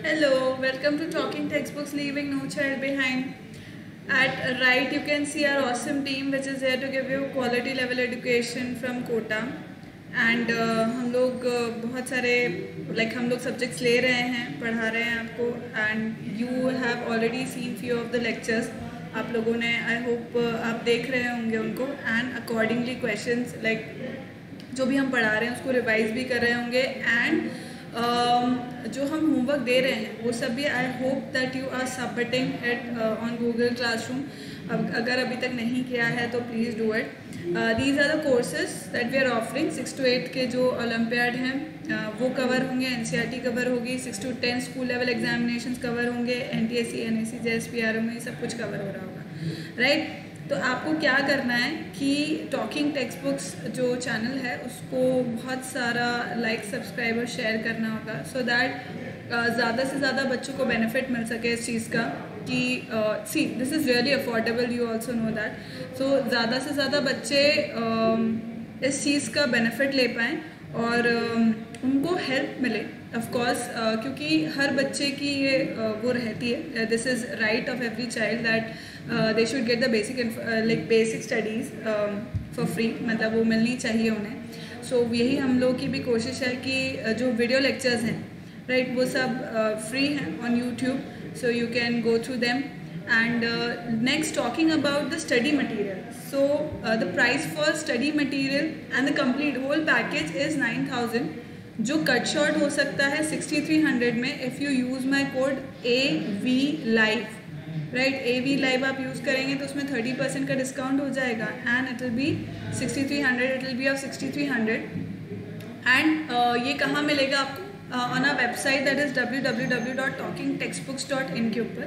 Hello, welcome to Talking Textbooks, Leaving No Child Behind. At right, you can see our awesome team, which is here to give you quality level education from Kota. And हम लोग बहुत सारे हम लोग subjects ले रहे हैं, पढ़ा रहे हैं आपको. And you have already seen few of the lectures. आप लोगों ने I hope आप देख रहे होंगे उनको. And accordingly questions जो भी हम पढ़ा रहे हैं उसको रिवाइज भी कर रहे होंगे. एंड जो हम होमवर्क दे रहे हैं वो सब भी I hope that you are submitting it on Google classroom. अगर अभी तक नहीं किया है तो please do it. These are the courses that we are offering. 6 to 8 के जो ओलंपियाड हैं वो कवर होंगे, NCERT कवर होगी, 6 to 10 school level examinations cover होंगे, NTSC, NSC, JSP, RME सब कुछ कवर हो रहा होगा, राइट. तो आपको क्या करना है कि टॉकिंग टेक्स्ट बुक्स जो चैनल है उसको बहुत सारा लाइक, सब्सक्राइब और शेयर करना होगा सो दैट ज़्यादा से ज़्यादा बच्चों को बेनिफिट मिल सके इस चीज़ का कि see this is really affordable, you also know that. So ज़्यादा से ज़्यादा बच्चे इस चीज़ का बेनिफिट ले पाएँ और उनको हेल्प मिले ऑफ कोर्स, क्योंकि हर बच्चे की ये वो रहती है, this is right of every child that they should get the basic studies for free, मतलब वो मिलनी चाहिए उन्हें. सो यही हम लोग की भी कोशिश है कि जो वीडियो लेक्चर्स हैं राइट वो सब फ्री हैं on YouTube, so you can go through them. And next, talking about the study material. So the price for study material and the complete whole package is 9,000. जो cut short हो सकता है 6,300 में if you use my code AV Live, right. AV Live आप use करेंगे तो उसमें 30% का डिस्काउंट हो जाएगा and it will be 6,300. It will be off 6,300. And ये कहाँ मिलेगा आपको? On our website that is www.talkingtextbooks.in के ऊपर,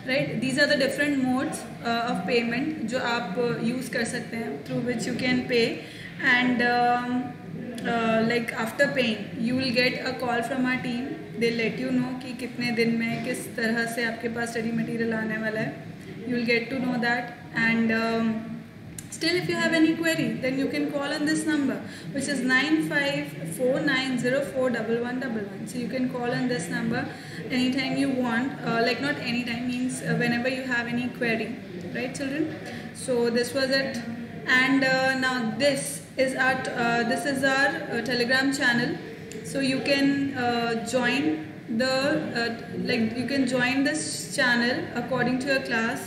right. These are the different modes of payment जो आप यूज़ कर सकते हैं through which you can pay. And after paying you will get a call from our team. They let you know कि कितने दिन में किस तरह से आपके पास स्टडी मटेरियल आने वाला है. You will get to know that. And still if you have any query then you can call on this number which is 9549041111. So you can call on this number anytime you want, not anytime means whenever you have any query, right children. So this was it. And now this is our Telegram channel, so you can join you can join this channel according to your class.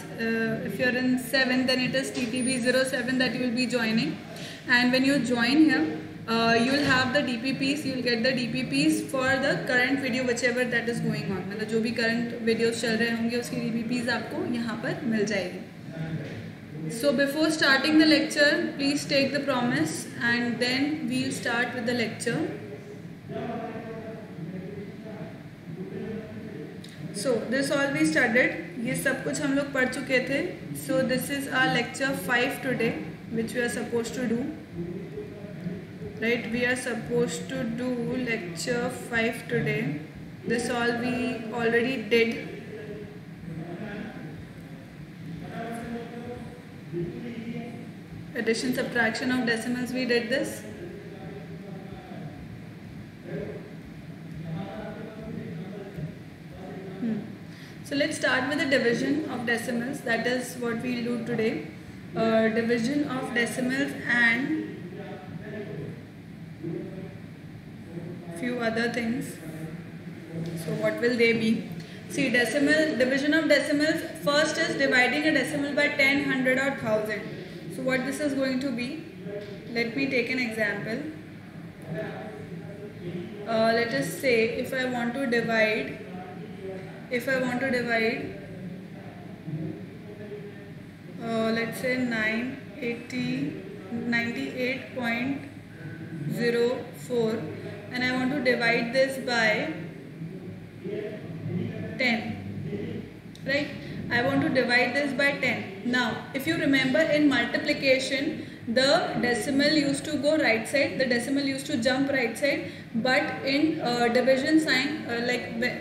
If you're in 7 then it is TTB07 that you will be joining, and when you join here you will have the DPPs. you will get the DPPs for the current video whichever that is going on, मतलब जो भी current videos चल रहे होंगे उसकी DPPs आपको यहाँ पर मिल जाएगी. So before starting the lecture please take the promise and then we'll start with the lecture. So this all we studied, ये सब कुछ हम लोग पढ़ चुके थे. So this is our lecture 5 today which we are supposed to do, right. We are supposed to do lecture 5 today. This all we already did. Addition, subtraction of decimals, we did this. So let's start with the division of decimals. That is what we'll do today. Division of decimals and few other things. So what will they be? See, division of decimals. First is dividing a decimal by 10, 100 or 1000. So what this is going to be? Let me take an example. Let us say if I want to divide let's say 98.04 and I want to divide this by 10, right. I want to divide this by 10. Now if you remember in multiplication the decimal used to go right side, the decimal used to jump right side, but in division sign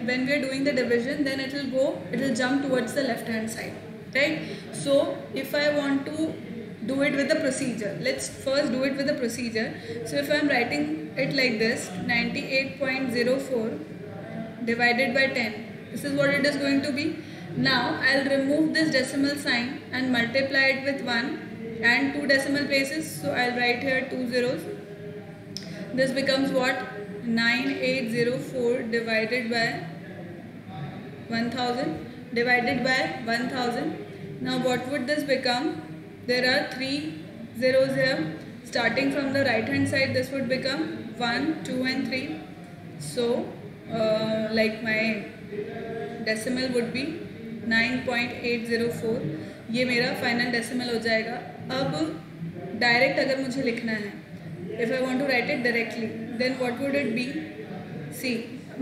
when we are doing the division then it will jump towards the left hand side, right. So if I want to do it with the procedure. Let's first do it with the procedure. So if I am writing it like this, 98.04 divided by 10, this is what it is going to be. Now I'll remove this decimal sign and multiply it with 1 and 2 decimal places. So I'll write here 2 zeros. This becomes what? 9804 divided by 1000 divided by 1000. Now what would this become? There are 3 zeros here. Starting from the right hand side, this would become 1, 2 and 3. So like my decimal would be 9.804. ये मेरा final decimal हो जाएगा. अब direct अगर मुझे लिखना है, if I want to write it directly, then what would it be? See,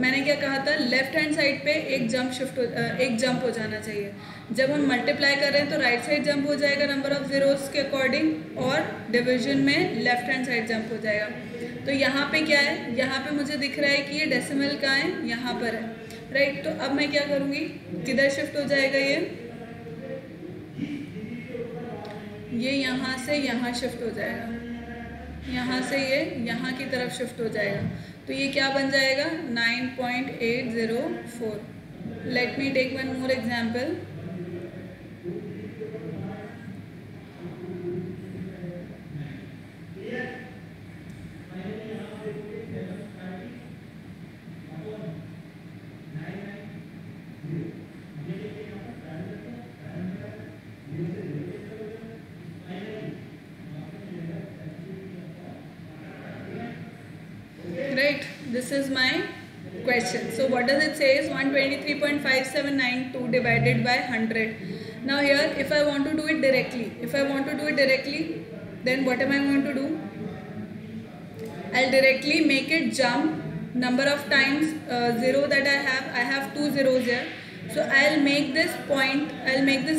मैंने क्या कहा था, लेफ्ट हैंड साइड पे एक जंप हो जाना चाहिए. जब हम मल्टीप्लाई कर रहे हैं तो राइट साइड जंप हो जाएगा नंबर ऑफ ज़ीरोस के अकॉर्डिंग, और डिवीजन में लेफ्ट हैंड साइड जंप हो जाएगा. तो यहाँ पे क्या है, यहाँ पे मुझे दिख रहा है कि ये डेसिमल कहाँ है, यहाँ पर है, राइट. तो अब मैं क्या करूँगी, किधर शिफ्ट हो जाएगा ये यहाँ से यहाँ शिफ्ट हो जाएगा, यहाँ से ये यहाँ की तरफ शिफ्ट हो जाएगा. तो ये क्या बन जाएगा, 9.804. Let me take one more example. Right, this is my question. So what does it say is 123.5792 divided by 100. Now here if I want to do it directly, then what am I going to do? I'll directly make it jump number of times zero that I have 2 zeros here. So I'll make this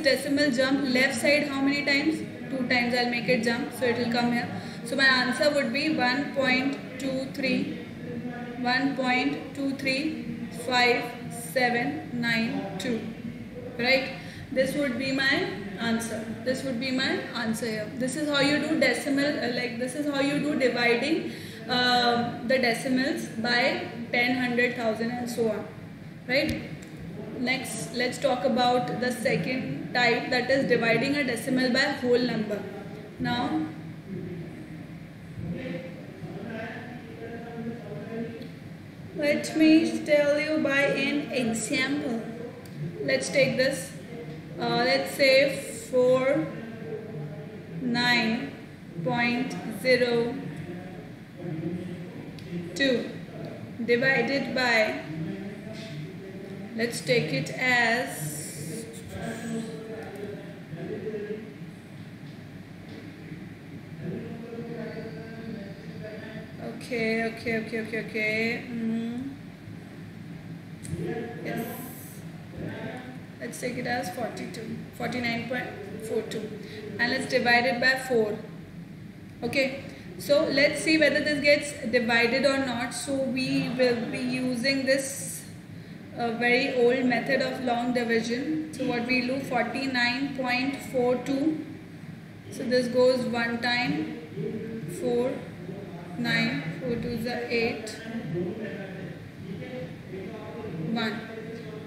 decimal jump left side how many times? 2 times I'll make it jump, so it will come here. So my answer would be 1.2357992, right? This would be my answer. Here. This is how you do decimal, this is how you do dividing the decimals by 10, 100,000 and so on, right? Next, let's talk about the second type, that is dividing a decimal by whole number. Now, let me tell you by an example. Let's take this. Let's say 49.02 divided by, let's take it as okay. Yes, let's take it as 49.42 and let's divide it by 4. Okay, so let's see whether this gets divided or not. So we will be using this very old method of long division. So what we do, 49.42, so this goes one time, 4, 9, 4 2s are 8, 1.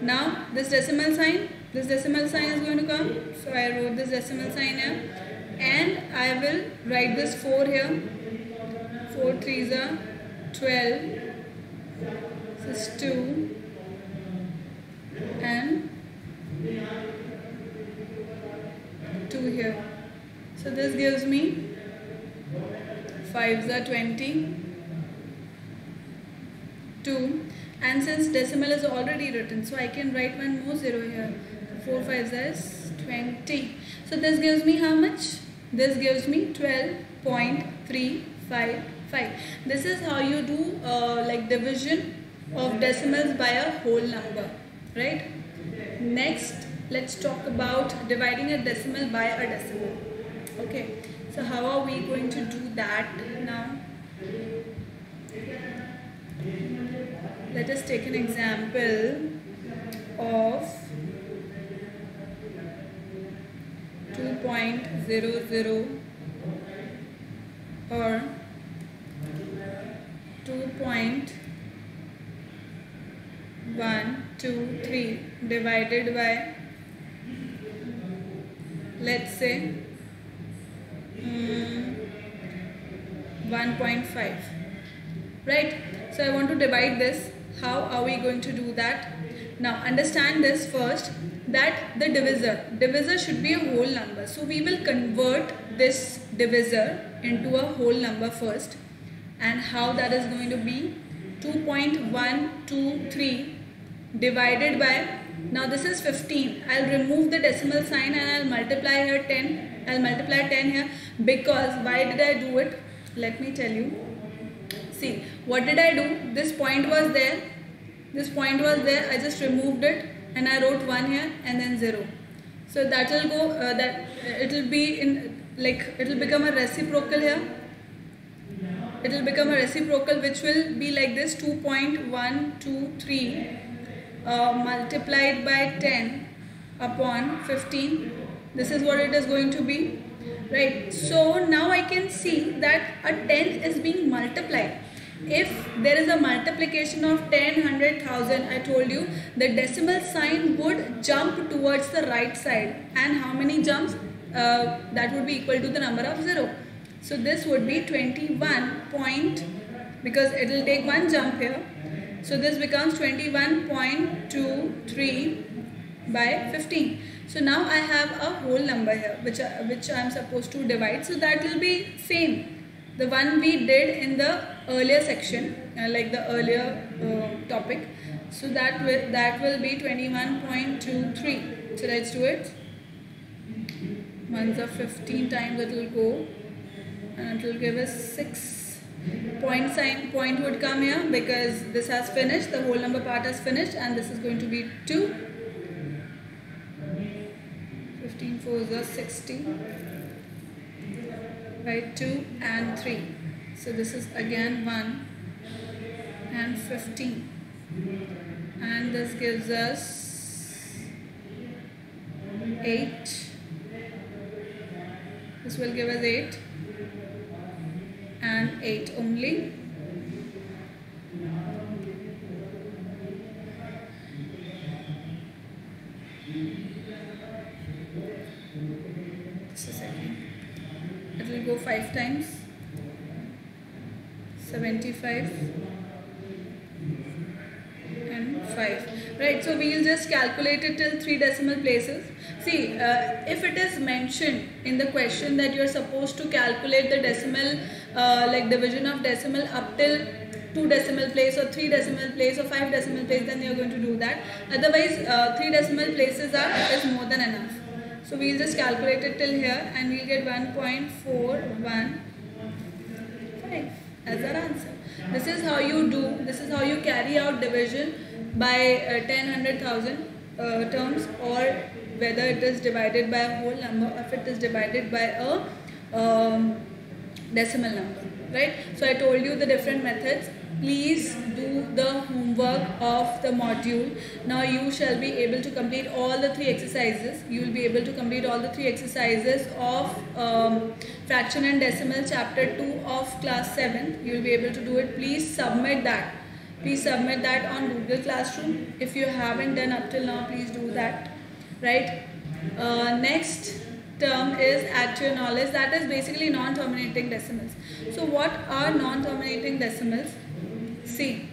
Now this decimal sign is going to come. So I wrote this decimal sign here and I will write this 4 here. 4 3s are 12. This is 2 and 2 here. So this gives me 5s are 20, 2, and since decimal is already written, so I can write one more 0 here. 4 5s is 20. So this gives me how much? This gives me 12.355. This is how you do division of decimals by a whole number, right? Next, let's talk about dividing a decimal by a decimal. Okay, so how are we going to do that now? Let us take an example of 2.00 or 2.123 divided by, let's say, 1.5, right? So I want to divide this. How are we going to do that? Now understand this first, that the divisor should be a whole number. So we will convert this divisor into a whole number first, and how that is going to be 2.123 divided by, now this is 15. I'll remove the decimal sign and I'll multiply here 10. I'll multiply 10 here because, why did I do it? Let me tell you. See, what did I do? This point was there. This point was there. I just removed it and I wrote 1 here and then 0. So that will go, it will be in, like, it will become a reciprocal here. It will become a reciprocal which will be like this, 2.123 multiplied by 10 upon 15. This is what it is going to be, right? So now I can see that a 10 is being multiplied. If there is a multiplication of 10, 100,000, I told you the decimal sign would jump towards the right side. And how many jumps? That would be equal to the number of 0. So this would be 21 point, because it will take one jump here. So this becomes 21.23 by 15. So now I have a whole number here which I am supposed to divide. So that will be same, the one we did in the earlier section, like the earlier topic. So that will be 21.23. So let's do it. Ones of 15 times it will go, and it will give us 6. Point would come here because this has finished, the whole number part has finished, and this is going to be 2. 15 4s are 60 by 2 and 3. So this is again 1 and 15, and this gives us 8. This will give us 8 and 8 only. Just a second. It will go 5 times. 75 and 5. Right, so we will just calculate it till 3 decimal places. See, if it is mentioned in the question that you are supposed to calculate the decimal, like division of decimal up till 2 decimal place or 3 decimal place or 5 decimal place, then you are going to do that. Otherwise, 3 decimal places is more than enough. So we will just calculate it till here, and we will get 1.415 as our answer. This is how you do, this is how you carry out division by 10, 100,000 terms, or whether it is divided by a whole number or if it is divided by a decimal number, right? So I told you the different methods. Please do the homework of the module. Now you shall be able to complete all the 3 exercises. You will be able to complete all the 3 exercises of fraction and decimal chapter 2 of class 7. You will be able to do it. Please submit that. Please submit that on Google Classroom. If you haven't done up till now, please do that, right? Next term is add to your knowledge. That is basically non-terminating decimals. So what are non-terminating decimals? See,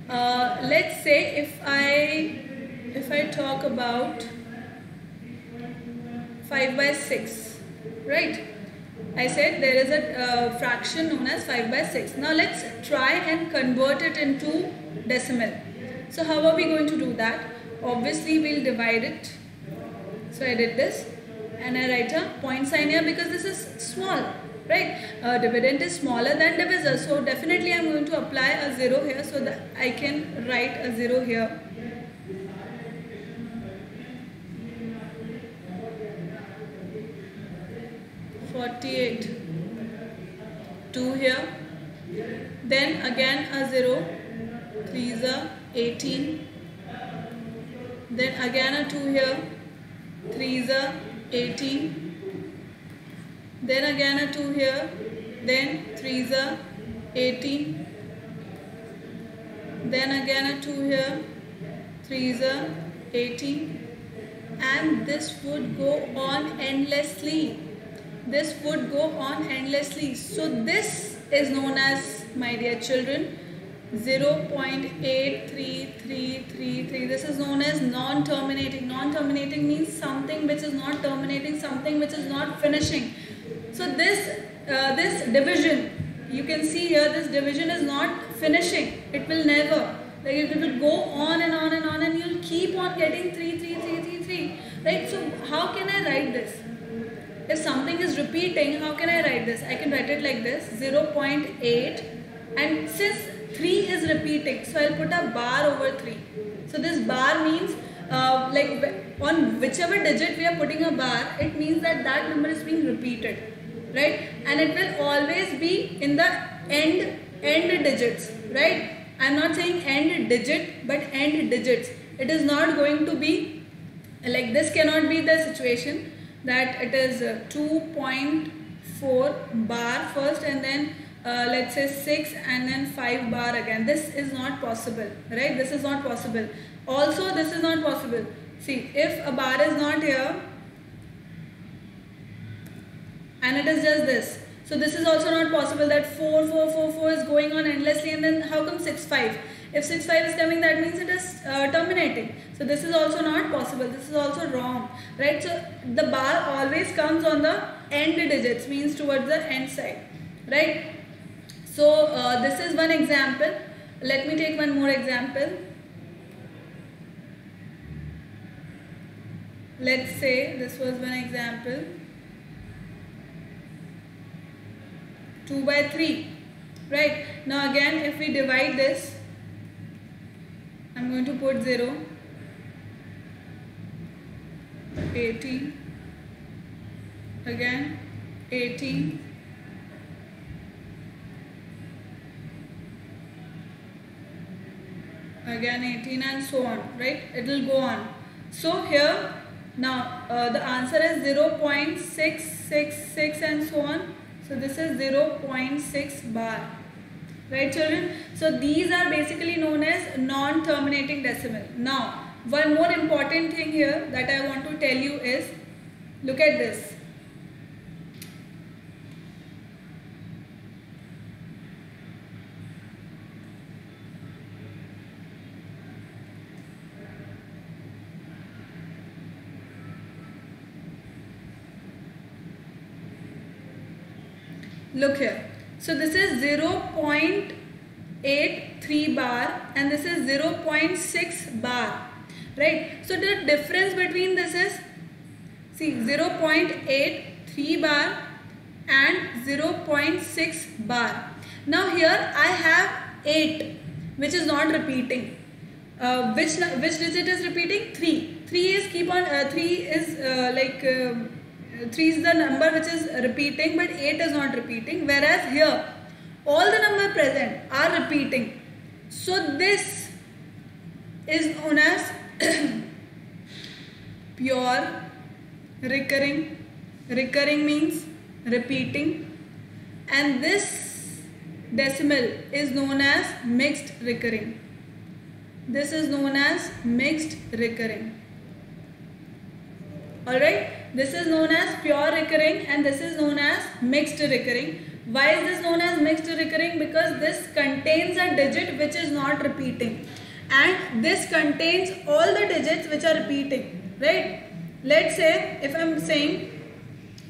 let's say if I talk about 5 by 6, right? I said there is a fraction known as 5 by 6. Now let's try and convert it into decimal. So how are we going to do that? Obviously we'll divide it. So I did this and I write a point sign here because this is small, right? Dividend is smaller than divisor. So definitely I'm going to apply a 0 here so that I can write a 0 here. (48). 2 here. Then again a 0. 3 is a 18. Then again a 2 here. 3 is a 18. Then again a 2 here. then 3s are 18, then again a 2 here, 3s are 18, and this would go on endlessly. This would go on endlessly. So this is known as, my dear children, 0.83333. This is known as non-terminating. Non-terminating means something which is not terminating, something which is not finishing. So this division, you can see here, this division is not finishing. It will never. Like it will go on and on and on, and you'll keep on getting 3, 3, 3, 3, 3. Right? So how can I write this? If something is repeating, how can I write this? I can write it like this, 0.8, and since 3 is repeating, so I'll put a bar over 3. So this bar means like on whichever digit we are putting a bar, it means that that number is being repeated, right? And it will always be in the end digits, right? I'm not saying end digit, but end digits. It is not going to be like this. Cannot be the situation that it is 2.4 bar first and then let's say 6 and then 5 bar again. This is not possible, right? This is not possible. Also, this is not possible. See, if a bar is not here and it is just this, so this is also not possible, that 4, 4, 4, 4 is going on endlessly, and then how come 6, 5? If 6, 5 is coming, that means it is terminating. So this is also not possible. This is also wrong, right? So the bar always comes on the end digits, means towards the end side, right? So this is one example. Let me take one more example. Let's say this was one example. 2 by 3, right? Now again, if we divide this, I'm going to put 0, 18, again 18, again 18, and so on, right? It will go on. So here now the answer is 0.666 and so on. So this is 0.6 bar, right children? So these are basically known as non-terminating decimal. Now one more important thing here that I want to tell you is, look at this. Look here. So this is 0.83 bar and this is 0.6 bar, right? So the difference between this is, see, 0.83 bar and 0.6 bar. Now here I have 8, which is not repeating. Which digit is repeating? 3. 3 is 3 is the number which is repeating, but 8 is not repeating, whereas here all the numbers present are repeating. So this is known as pure recurring. Recurring means repeating, and this decimal is known as mixed recurring. This is known as mixed recurring. Alright, this is known as pure recurring and this is known as mixed recurring. Why is this known as mixed recurring? Because this contains a digit which is not repeating and this contains all the digits which are repeating, right? Let's say if I am saying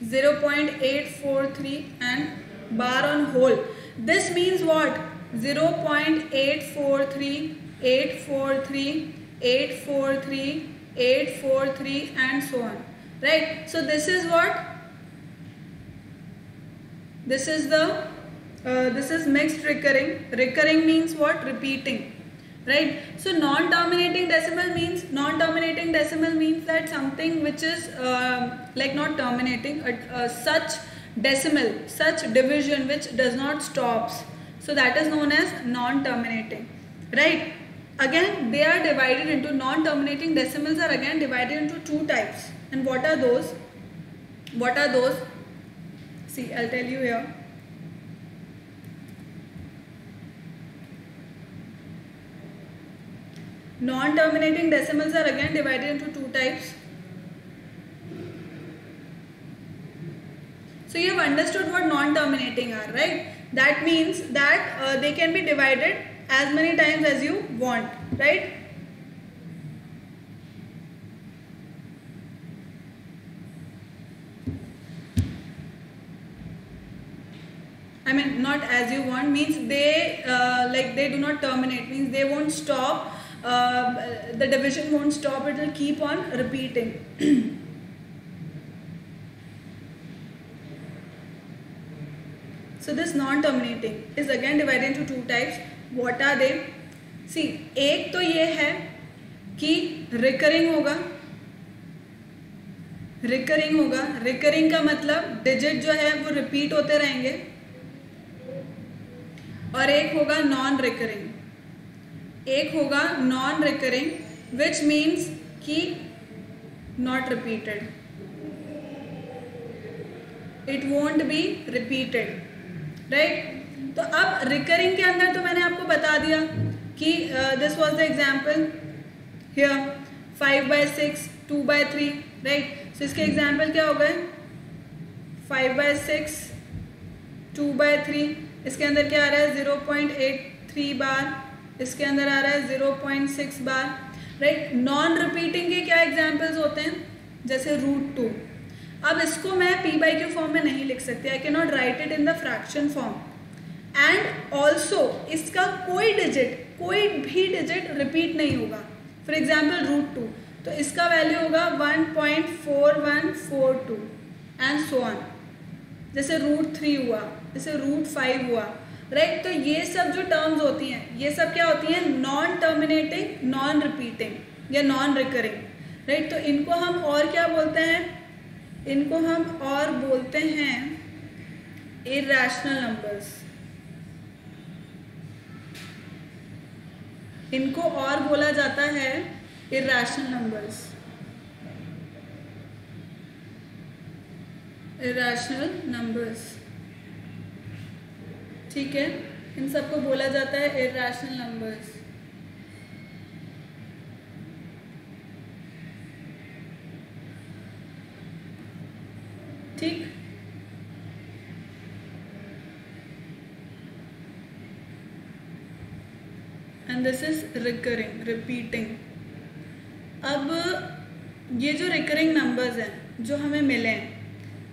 0.843 and bar on whole, this means what? 0.843, 843, 843, 843 and so on, right? So this is what? This is the this is mixed recurring. Recurring means what? Repeating, right? So non-terminating decimal means that something which is like not terminating, such decimal, such division which does not stops. So that is known as non-terminating, right? Again, they are divided into, non-terminating decimals are again divided into 2 types. And what are those? What are those? See, I'll tell you here. Non-terminating decimals are again divided into two types. So you have understood what non-terminating are, right? That means that they can be divided as many times as you want, right? I mean, not as you want means they they do not terminate, means they won't stop. The division won't stop; it will keep on repeating. So this non-terminating is again divided into two types. What are they? See, एक तो ये है कि recurring होगा. Recurring का मतलब digit जो है वो रिपीट होते रहेंगे. और एक होगा नॉन रिकरिंग विच मीन्स कि not repeated, it won't be repeated, right. तो अब रिकरिंग के अंदर तो मैंने आपको बता दिया कि this was the example here 5/6 2/3, right. So इसके एग्जांपल क्या हो गए? 5/6 2/3. इसके अंदर क्या आ रहा है? 0.83 बार. इसके अंदर आ रहा है 0.6 बार, राइट. नॉन रिपीटिंग के क्या एग्जांपल्स होते हैं? जैसे √2. अब इसको मैं p/q फॉर्म में नहीं लिख सकती. I can not right it in the fraction form. And also इसका कोई भी डिजिट रिपीट नहीं होगा. फॉर एग्जाम्पल √2, तो इसका वैल्यू होगा 1.4142 एंड सो ऑन. जैसे √3 हुआ, जैसे √5 हुआ, राइट. तो ये सब जो टर्म्स होती हैं, ये सब क्या होती हैं? नॉन टर्मिनेटिंग, नॉन रिपीटिंग या नॉन रिकरिंग, राइट. तो इनको हम और क्या बोलते हैं? इनको हम और बोलते हैं इरैशनल नंबर्स. इनको और बोला जाता है इरैशनल नंबर्स. इरैशनल नंबर्स, ठीक है. इन सबको बोला जाता है इरैशनल नंबर्स. ठीक. And this is recurring, repeating. अब ये जो रिकरिंग नंबर्स हैं जो हमें मिले हैं,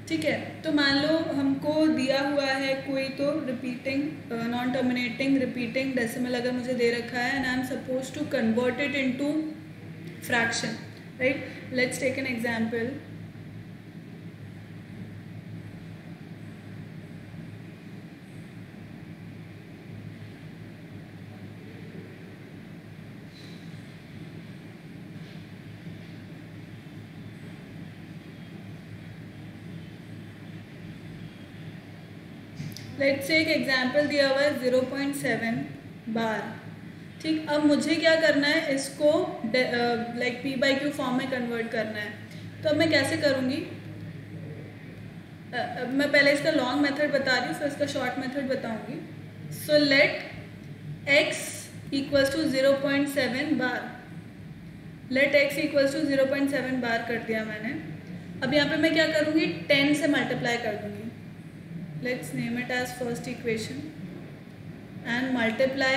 ठीक है, तो मान लो हमको दिया हुआ है कोई तो repeating, non terminating repeating decimal अगर मुझे दे रखा है and I am suppose to convert it into fraction, right. Let's take an example. Let's say एक एग्जाम्पल दिया हुआ है 0.7 बार. ठीक. अब मुझे क्या करना है? इसको लाइक p/q फॉर्म में कन्वर्ट करना है. तो अब मैं कैसे करूँगी? मैं पहले इसका लॉन्ग मेथड बता रही हूँ, फिर इसका शॉर्ट मेथड बताऊँगी. So let x equals to 0.7 bar. Let x equals to 0.7 bar कर दिया मैंने. अब यहाँ पे मैं क्या करूँगी? 10 से मल्टीप्लाई कर दूँगी. Let's name it as first equation and multiply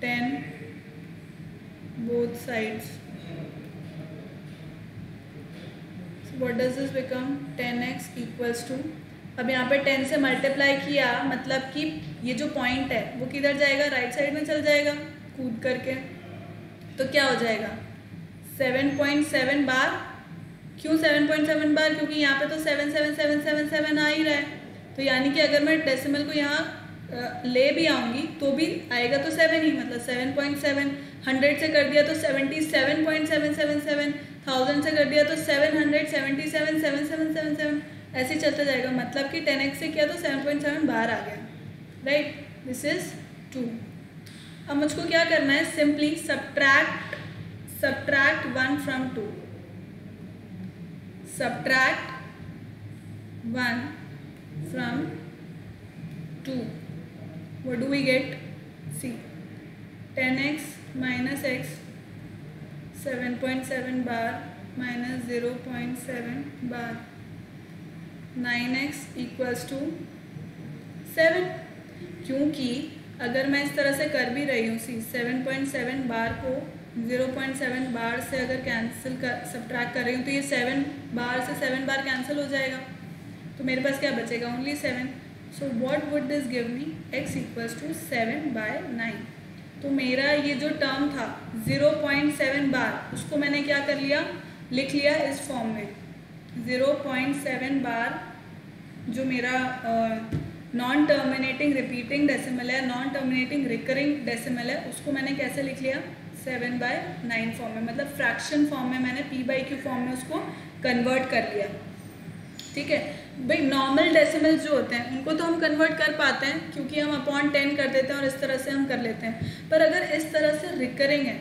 10 both sides. So what does this become? 10x equals to, अब यहाँ पे 10 से मल्टीप्लाई किया मतलब कि ये जो पॉइंट है वो किधर जाएगा? राइट साइड में चल जाएगा कूद करके. तो क्या हो जाएगा? 7.7 बार. क्यों 7.7 बार? क्योंकि यहाँ पे तो 77777 आ ही रहा है. तो यानी कि अगर मैं डेसिमल को यहाँ ले भी आऊँगी तो भी आएगा तो 7 ही, मतलब 7.7. 100 से कर दिया तो 77.777, 1000 से कर दिया तो 777.7777, ऐसे चलता जाएगा. मतलब कि 10x से किया तो 7.7 बार आ गया, राइट. This is 2. अब मुझको क्या करना है? Simply subtract 1 from 2. Subtract 1 from 2. What do we get? See, 10x minus x 7.7 bar minus 0.7 bar 9x equals to 7। क्योंकि अगर मैं इस तरह से कर भी रही हूँ, सी 7.7 बार को 0.7 बार से अगर कैंसिल कर सब्ट्रैक्ट कर रही हूँ तो ये 7 बार से 7 बार कैंसिल हो जाएगा, तो मेरे पास क्या बचेगा, only 7। So what would this give me, x equals to 7/9। तो मेरा ये जो टर्म था 0.7 बार, उसको मैंने क्या कर लिया, लिख लिया इस फॉर्म में। 0.7 बार जो मेरा नॉन टर्मिनेटिंग रिपीटिंग डेसिमल है, नॉन टर्मिनेटिंग रिकरिंग डेसिमल है, उसको मैंने कैसे लिख लिया, 7/9 फॉर्म में, मतलब फ्रैक्शन फॉर्म में मैंने p/q फॉर्म में उसको कन्वर्ट कर लिया। ठीक है भाई, नॉर्मल डेसिमल्स जो होते हैं उनको तो हम कन्वर्ट कर पाते हैं क्योंकि हम अपॉन 10 कर देते हैं और इस तरह से हम कर लेते हैं, पर अगर इस तरह से रिकरिंग है,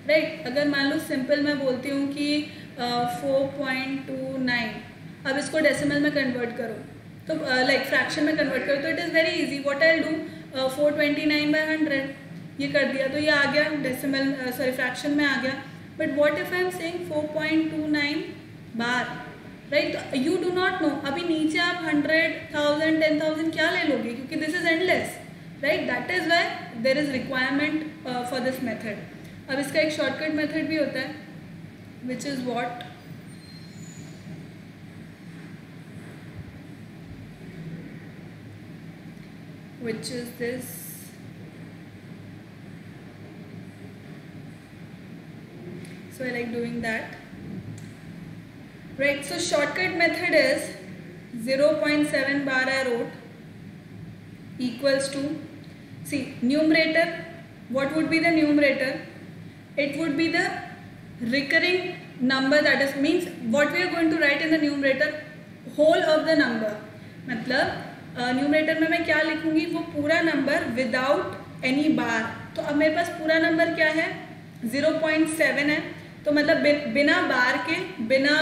राइट, अगर मान लो सिंपल मैं बोलती हूँ कि 4.29, अब इसको डेसिमल में कन्वर्ट करो तो लाइक फ्रैक्शन में कन्वर्ट करो तो it is very easy. What I do, 429/100 ये कर दिया तो ये आ गया डेसिमल, सॉरी फ्रैक्शन में आ गया। But what if I am saying 4.29 bar, right, तो यू डू नॉट नो, अभी नीचे आप 100,000 10,000 क्या ले लोगे, क्योंकि this is endless, right, that is why there is requirement for this method. अब इसका एक शॉर्टकट मेथड भी होता है which is what, which is this, so I like doing that, right? So shortcut method is 0.7 bar I wrote equals to, see numerator, what would be the numerator, it would be the recurring number, that is means what we are going to write in the numerator, whole of the number, मतलब numerator में मैं क्या लिखूंगी, वो पूरा number without any बार। तो अब मेरे पास पूरा नंबर क्या है, 0.7 है, तो मतलब बिना बार के, बिना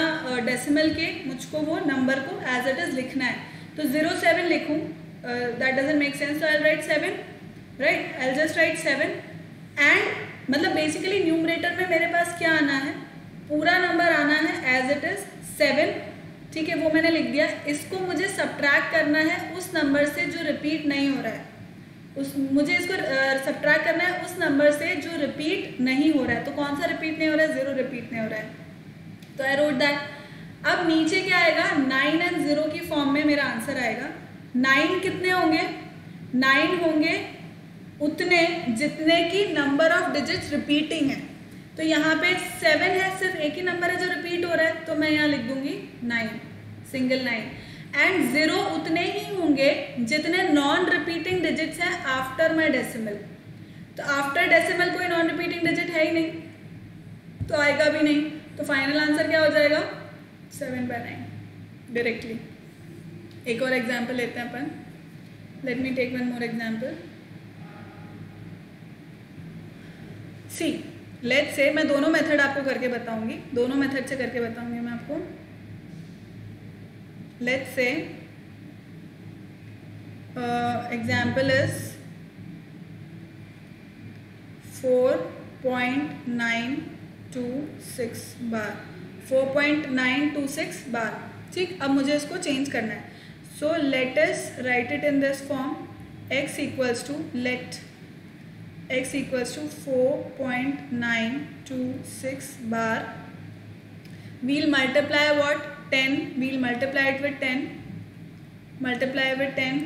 डेसिमल के मुझको वो नंबर को एज इट इज लिखना है। तो 07 लिखूँ, दैट डजंट मेक सेंस, तो I write 7, right, I just write 7 and मतलब बेसिकली न्यूमरेटर में मेरे पास क्या आना है, पूरा नंबर आना है एज इट इज 7, ठीक है, वो मैंने लिख दिया। इसको मुझे सब्ट्रैक्ट करना है उस नंबर से जो रिपीट नहीं हो रहा है, मुझे इसको सब्ट्रैक्ट करना है उस नंबर से जो रिपीट नहीं हो रहा है। तो कौन सा रिपीट नहीं हो रहा है, 0 रिपीट नहीं हो रहा है, तो आई रोट दैट। अब नीचे क्या आएगा, 9 एंड 0 की फॉर्म में मेरा आंसर आएगा। 9 कितने होंगे, 9 होंगे उतने जितने की नंबर ऑफ डिजिट्स रिपीटिंग है। तो यहाँ पे 7 है, सिर्फ एक ही नंबर है जो रिपीट हो रहा है, तो मैं यहाँ लिख दूंगी 9, सिंगल 9, एंड 0 उतने ही होंगे जितने नॉन रिपीटिंग डिजिट्स हैं आफ्टर माई डेसिमल। तो आफ्टर डेसिमल कोई नॉन रिपीटिंग डिजिट है ही नहीं, तो आएगा भी नहीं, तो फाइनल आंसर क्या हो जाएगा, 7/9 डायरेक्टली। एक और एग्जाम्पल लेते हैं अपन, let me take one more example. See let's say, मैं दोनों मेथड आपको करके बताऊंगी, दोनों मेथड से करके बताऊंगी मैं आपको। लेट्स से एग्जाम्पल इज 4.926 बार, 4.926 बार, ठीक। अब मुझे इसको चेंज करना है, so let us write it in this form, x equals to, let x equals to 4.926 bar, we'll multiply what, 10, we'll multiply it with 10, multiply with 10,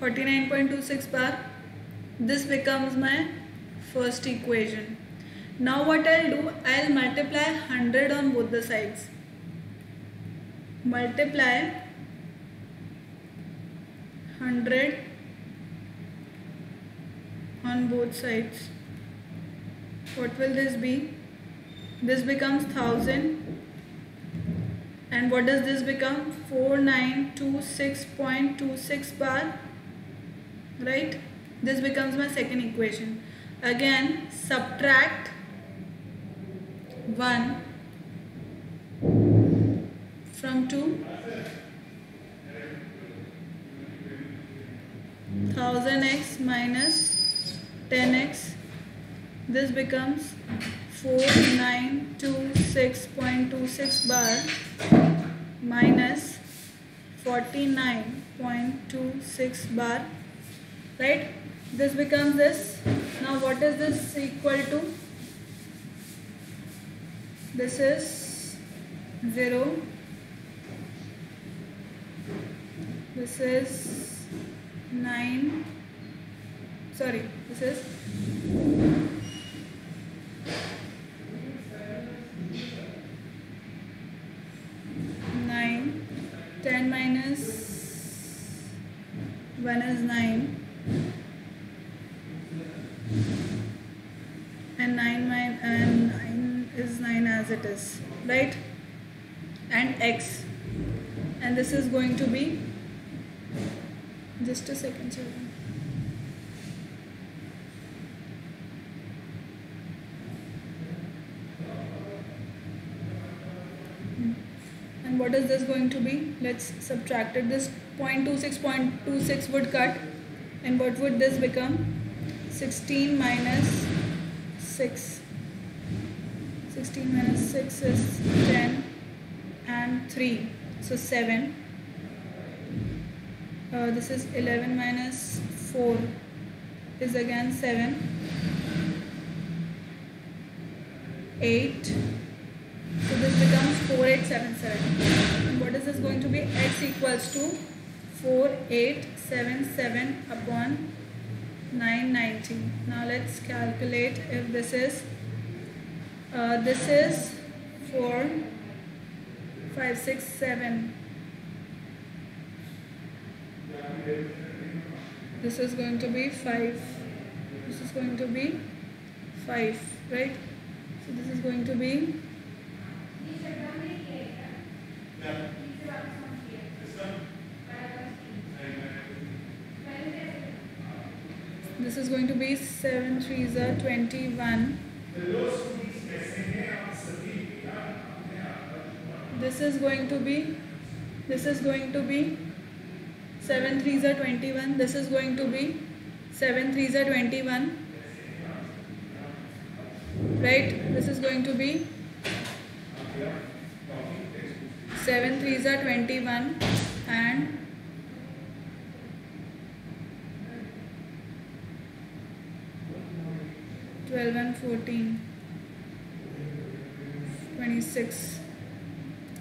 (49.26 bar). This becomes my first equation. Now what I'll do, I'll multiply 100 on both the sides. Multiply 100 on both sides. What will this be? This becomes 1000 and what does this become? 4926.26 bar, right? This becomes my second equation. Again, subtract 1 from 2, 1000x minus 10x, this becomes 4926.26 bar minus 49.26 bar, right? This becomes this. Now what is this equal to? This is 0, this is 9, sorry, this is 9, 10 minus 1 is 9, and 9 is 9 as it is, right? And x, and this is going to be, just a second, children. And what is this going to be? Let's subtract it. This 0.26 would cut, and what would this become? 16 minus 6. 16 minus 6 is 10 and 3, so 7. This is 11 minus 4 is again 7. 8. So this becomes 4877. And what is this going to be? X equals to 4877 upon 990. Now let's calculate if this is 4, 5, 6, 7. This is going to be 5. This is going to be 5, right? So this is going to be this is going to be 7 3s are 21. This is going to be 7 3s are 21. This is going to be 7 3s are 21, right? This is going to be 7 3s are 21 and 12 and 14, 26.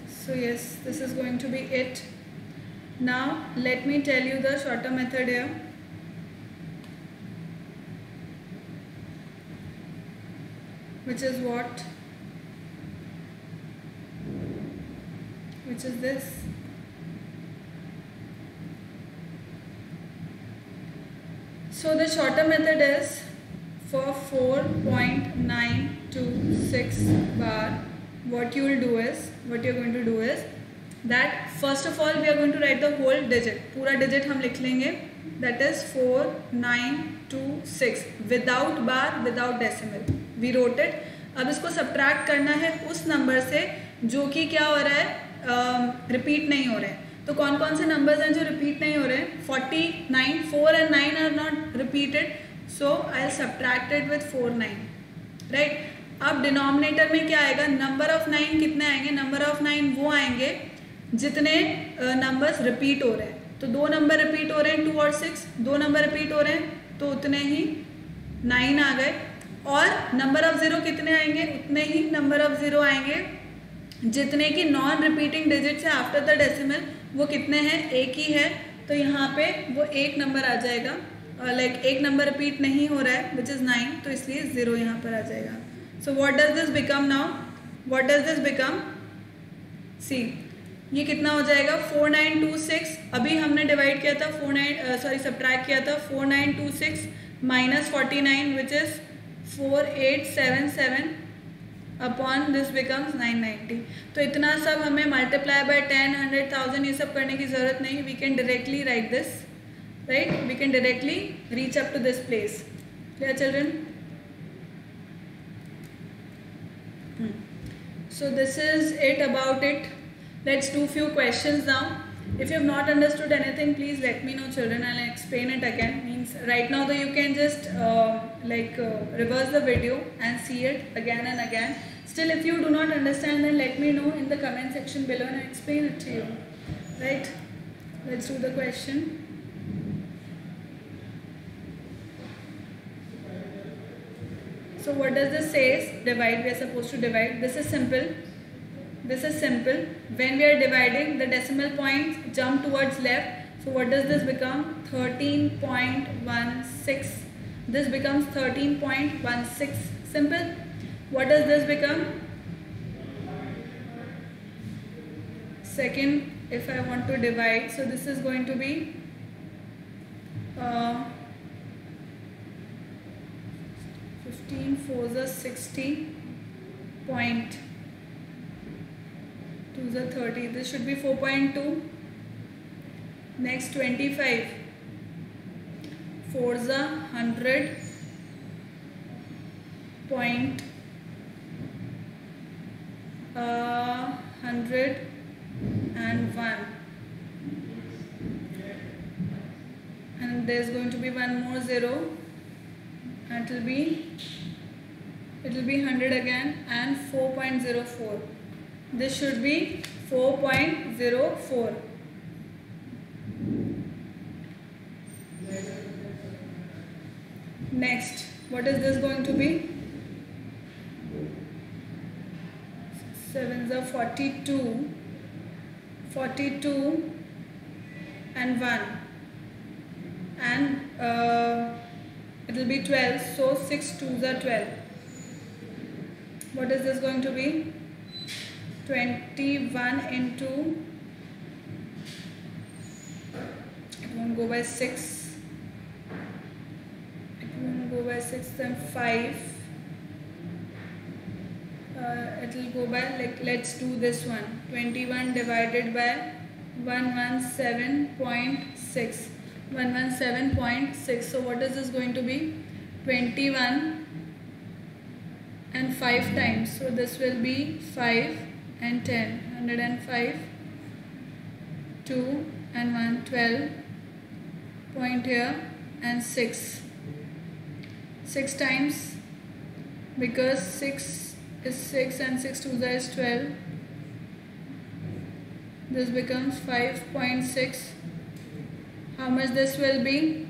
So yes, this is going to be it. Now let me tell you the shorter method here. Which is what? Which is this. So the shorter method is for 4.926 bar. What you will do is, what you're going to do is that first of all we are going to write the whole digit. पूरा digit हम लिख लेंगे. That is 4926 without bar, without decimal. We wrote it. अब इसको subtract करना है उस number से जो कि क्या हो रहा है, रिपीट नहीं हो रहे हैं. तो कौन कौन से नंबर्स हैं जो रिपीट नहीं हो रहे हैं? 49, 4 and 9 are not repeated. So I'll subtract it with 4 9, right? अब डिनोमिनेटर में क्या आएगा? नंबर ऑफ 9 कितने आएंगे? नंबर ऑफ 9 वो आएंगे जितने नंबर्स रिपीट हो रहे हैं. तो 2 नंबर रिपीट हो रहे हैं 2 और 6, 2 नंबर रिपीट हो रहे हैं तो उतने ही 9 आ गए. और नंबर ऑफ 0 कितने आएंगे? उतने ही नंबर ऑफ 0 आएंगे जितने की नॉन रिपीटिंग डिजिट्स है आफ्टर द डेसिमल वो कितने हैं? एक ही है. तो यहाँ पे वो एक नंबर आ जाएगा, लाइक एक नंबर रिपीट नहीं हो रहा है विच इज़ 9, तो इसलिए 0 यहाँ पर आ जाएगा. So what does this become now? What does this become? See, ये कितना हो जाएगा? 4926. अभी हमने डिवाइड किया था सब्ट्रैक्ट किया था 4926 minus 49 which is 4877 upon this becomes 990. तो इतना सब हमें मल्टीप्लाई बाय 10, 100,000 ये सब करने की ज़रूरत नहीं. We can directly write this, right? We can directly reach up to this place. Clear, children? So this is it about it. Let's do few questions now. If you have not understood anything, please let me know, children. I'll explain it again. Means right now though you can just reverse the video and see it again and again. Still, if you do not understand, then let me know in the comment section below and I'll explain it to you. Right? Let's do the question. So what does this say? Divide. We are supposed to divide. This is simple. This is simple. When we are dividing, the decimal points jump towards left. So what does this become? 13.16. This becomes 13.16. Simple. What does this become? Second, if I want to divide, so this is going to be 15 4s are 60. 2s are 30. This should be 4.2. Next 25. 4s are 100. 101. And there is going to be one more 0. And it will be 100 again and 4.04. This should be 4.04. Next, what is this going to be? 7s are 42. 42 and 1. And it will be 12. So 6 2s are 12. What is this going to be? 21 into, it won't go by 6. It won't go by 6, then 5. It will go by, like, let's do this one. 21 divided by 117.6. 117.6. So what is this going to be? 21 and 5 times. So this will be 5 and 10. 105. 2 and 1. 12. Point here and 6. 6 times, because 6 is 6 and 6 2s is 12. This becomes 5.6. How much this will be?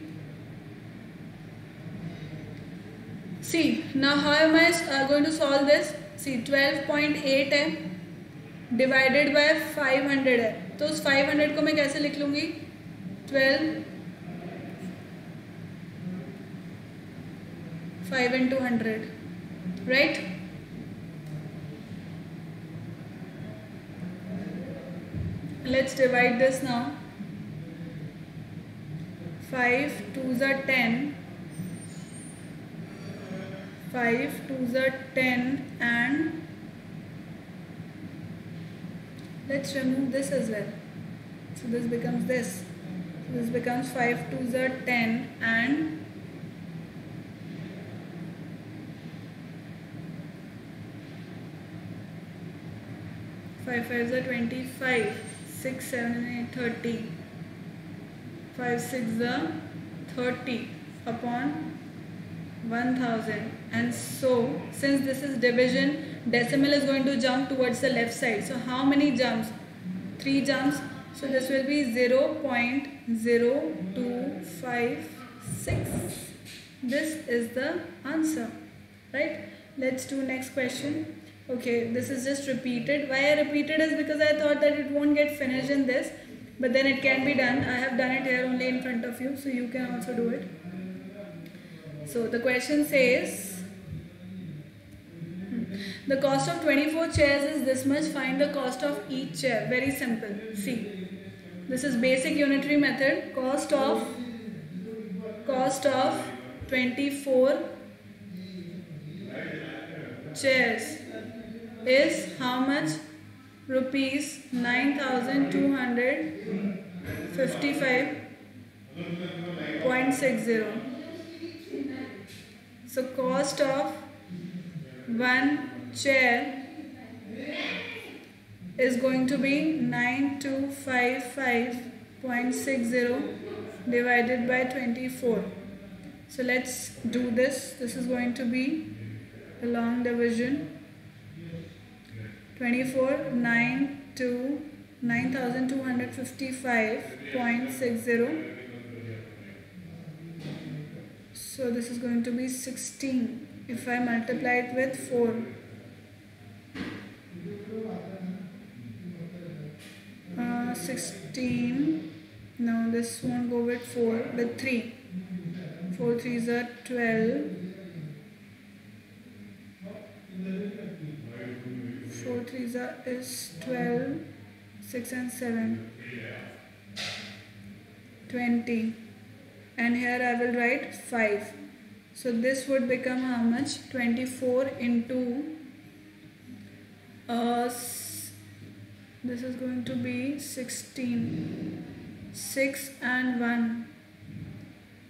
See, now how am I going to solve this? See, 12.8 है divided by 500 है, तो उस 500 को मैं कैसे लिख लूँगी? 12 5 into 100, right? Let's divide this now. 5 2s are 10. 5 2s are 10, and let's remove this as well. So this becomes this. So this becomes 5 2s are 10 and 5 5s are 25. 6 7 and 8 30. 5 6s are 30 upon 1000. And so, since this is division, decimal is going to jump towards the left side. So how many jumps? 3 jumps. So this will be 0.0256. This is the answer, right? Let's do next question. Okay, this is just repeated. Why I repeated is because I thought that it won't get finished in this, but then it can be done. I have done it here only in front of you, so you can also do it. So the question says, the cost of 24 chairs is this much. Find the cost of each chair. Very simple. See, this is basic unitary method. Cost of 24 chairs. is how much? Rupees 9,255.60. So cost of one chair is going to be 9255.60 divided by 24. So let's do this. This is going to be a long division. 24 9,255.60. So this is going to be 16 if I multiply it with 4. 16. No, this won't go with 4, with 3. 4 3s are 12. 4 3s is 12. 6 and 7. 20. And here I will write 5. So this would become how much? 24 into this is going to be 16. 6 and 1.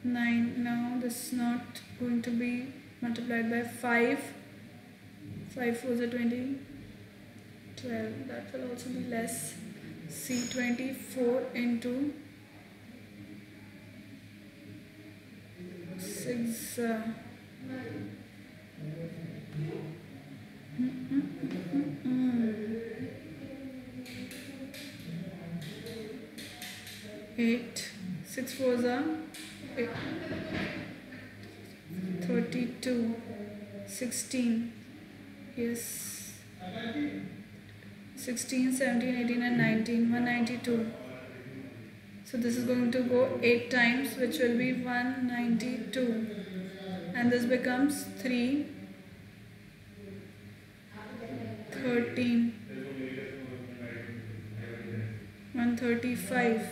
9. Now this is not going to be multiplied by 5. 5 4s are 20. 12. That will also be less. See, 24 into 6. 8. 6 4s are 8. 32. 16. Yes. 16, 17, 18 and 19. 192. So this is going to go 8 times, which will be 192. And this becomes 3. 13. 135.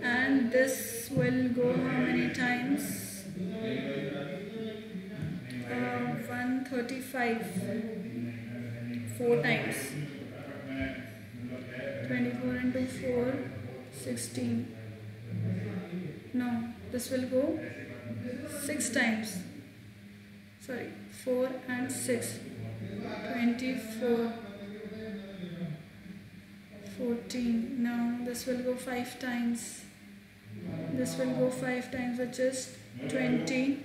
And this will go how many times? 135. 4 times. 24 into 4, 16. No, this will go 6 times. Sorry, 4 and 6. 24. 14. No, this will go 5 times. This will go 5 times, which is 20.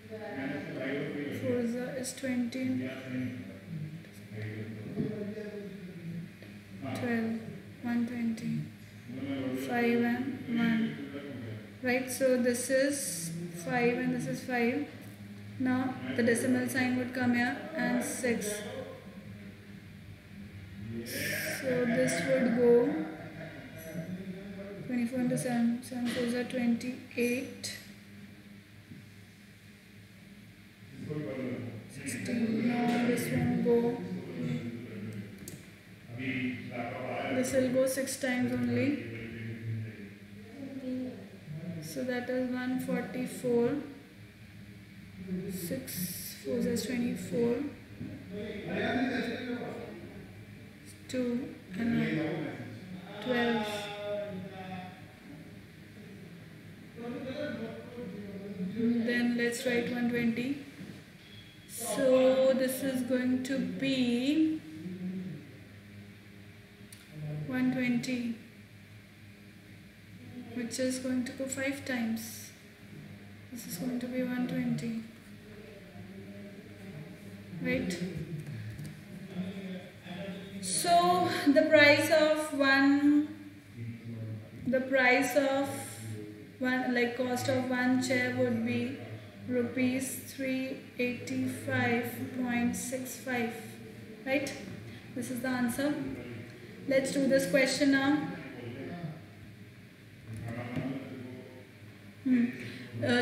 4 is 20. 12. 120. 5 and 1. Right, so this is 5 and this is 5. Now the decimal sign would come here and 6. So this would go 24 into 7. 7 4s are 28. 16. No, this won't go. This will go 6 times only. So that is 144. 6 4s is 24. 2 and 1. 12. Then let's write 120. So this is going to be 120, which is going to go 5 times. This is going to be 120. Right? So the price of one, cost of one chair would be rupees 385.65. Right? This is the answer. Let's do this question now.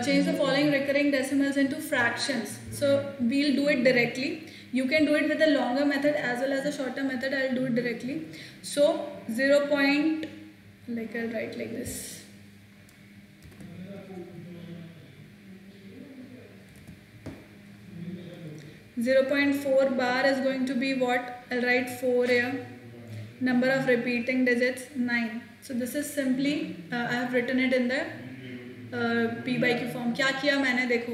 Change the following recurring decimals into fractions. So we'll do it directly. You can do it with a longer method as well as a shorter method. I'll do it directly. So 0. I'll write like this. 0.4 bar is going to be what? I'll write 4 here. Number of repeating digits 9. So this is simply I have written it in the P by Q form. क्या किया मैंने, देखो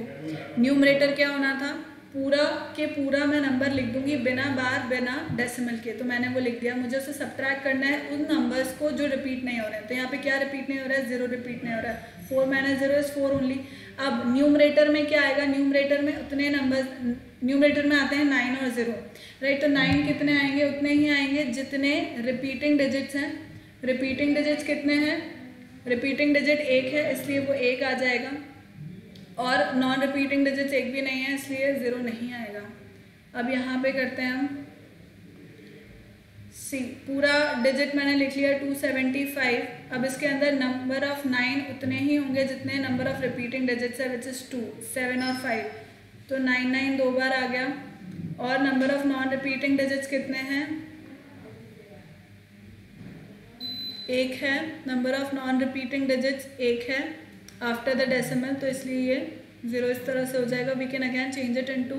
numerator क्या होना था, पूरा के पूरा मैं नंबर लिख दूंगी बिना बार बिना डेसिमल के, तो मैंने वो लिख दिया। मुझे उसे सब्ट्रैक्ट करना है उन नंबर्स को जो रिपीट नहीं हो रहे हैं। तो यहाँ पे क्या रिपीट नहीं हो रहा है? 0 रिपीट नहीं हो रहा है। 4 माइनस 0 इज 4 ओनली। अब न्यूमरेटर में क्या आएगा? न्यूमरेटर में उतने नंबर, न्यूमरेटर में आते हैं 9 और 0, राइट। तो 9 कितने आएंगे? उतने ही आएंगे जितने रिपीटिंग डिजिट्स हैं। रिपीटिंग डिजिट्स कितने हैं? रिपीटिंग डिजिट 1 है, इसलिए वो 1 आ जाएगा, और नॉन रिपीटिंग डिजिट्स 1 भी नहीं है, इसलिए 0 नहीं आएगा। अब यहाँ पे करते हैं हम सी। पूरा डिजिट मैंने लिख लिया 275। अब इसके अंदर नंबर ऑफ 9 उतने ही होंगे जितने नंबर ऑफ रिपीटिंग डिजिट्स है, विच इज़ 2, 7 और 5। तो 9 9 2 बार आ गया। और number of non repeating digits कितने हैं? 1 है। Number of non repeating digits 1 है आफ्टर द डेसिमल, तो इसलिए ये 0 इस तरह से हो जाएगा। We can again change it into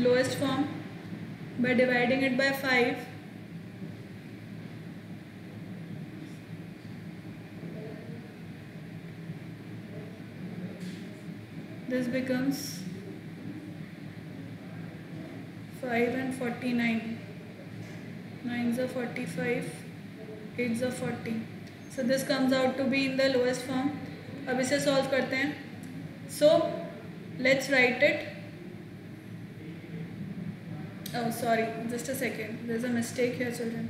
lowest form by dividing it by 5. This becomes 5 and 49. 9s are 45, 8s are 40. So this comes out to be in the lowest form. अब इसे solve करते हैं. So let's write it. Oh, sorry, just a second. There's a mistake here, children.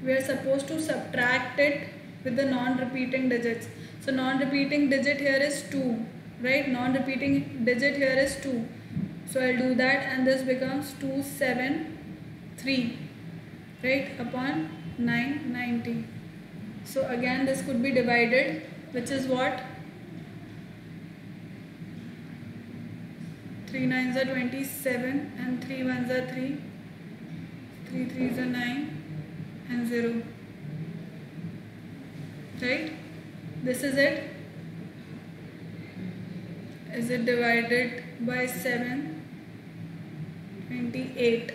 We are supposed to subtract it with the non-repeating digits. So non-repeating digit here is 2, right? Non-repeating digit here is 2. So I'll do that, and this becomes 273, right? Upon 990. So again, this could be divided, which is what? 3 9s are 27 and 3 1s are 3, 3 3s are 9 and 0, right? This is it. Is it divided by 7? 28.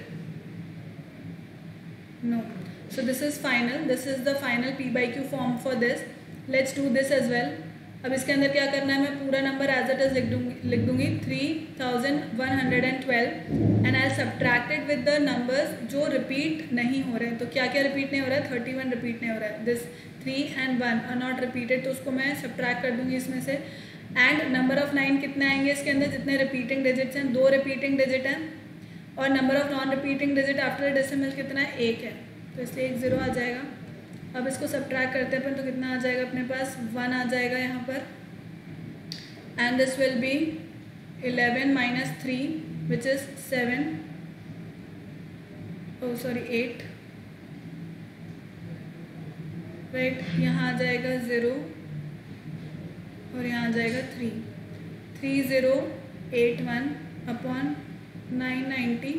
No. So this is final. This is the final P by Q form for this. Let's do this as well. अब इसके अंदर क्या करना है? मैं पूरा number as it is लिख दूंगी 3112 and I subtract it with the numbers जो रिपीट नहीं हो रहे हैं। तो क्या क्या रिपीट नहीं हो रहा है? 31 रिपीट नहीं हो रहा है। This 3 and 1 are not repeated, तो उसको मैं सब्ट्रैक्ट कर दूंगी इसमें से। एंड नंबर ऑफ 9 कितने आएंगे इसके अंदर? जितने रिपीटिंग डिजिट्स हैं, 2 रिपीटिंग डिजिट हैं, और number of non repeating digit after decimal कितना है? 1 है, तो इसलिए 1 0 आ जाएगा। अब इसको सब्ट्रैक्ट करते हैं अपन, तो कितना आ जाएगा अपने पास? 1 आ जाएगा यहाँ पर। And this will be 11 minus 3 which is 7, oh sorry 8, right. यहाँ आ जाएगा 0 और यहाँ आ जाएगा 3, 3081 upon 990.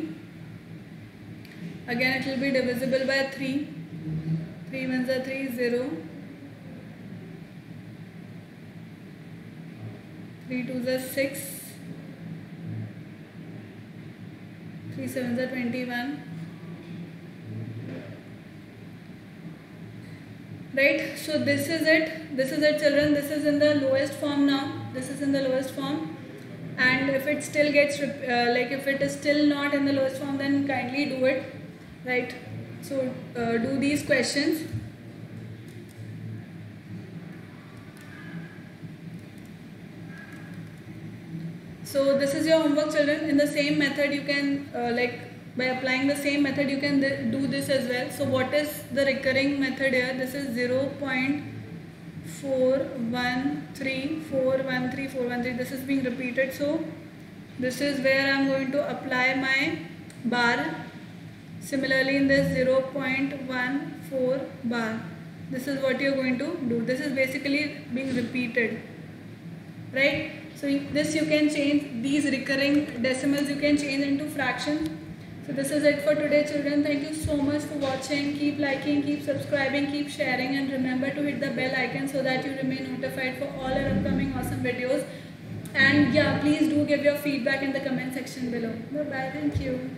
Again it will be divisible by 3. 3 1s are 3, 0, 3 2s are 6, 3 7s are 21, right? So this is it children. This is in the lowest form now. This is in the lowest form, and if it still gets if it is still not in the lowest form, then kindly do it, right? So do these questions. So this is your homework children. In the same method you can by applying the same method you can do this as well. So what is the recurring method here? This is 0.413413. This is being repeated, so this is where I am going to apply my bar. Similarly in this 0.14 bar, this is what you are going to do. This is basically being repeated, right? So this you can change, these recurring decimals you can change into fraction. So this is it for today, children. Thank you so much for watching. Keep liking, keep subscribing, keep sharing, and remember to hit the bell icon so that you remain notified for all our upcoming awesome videos. And yeah, please do give your feedback in the comment section below. Bye bye. Thank you.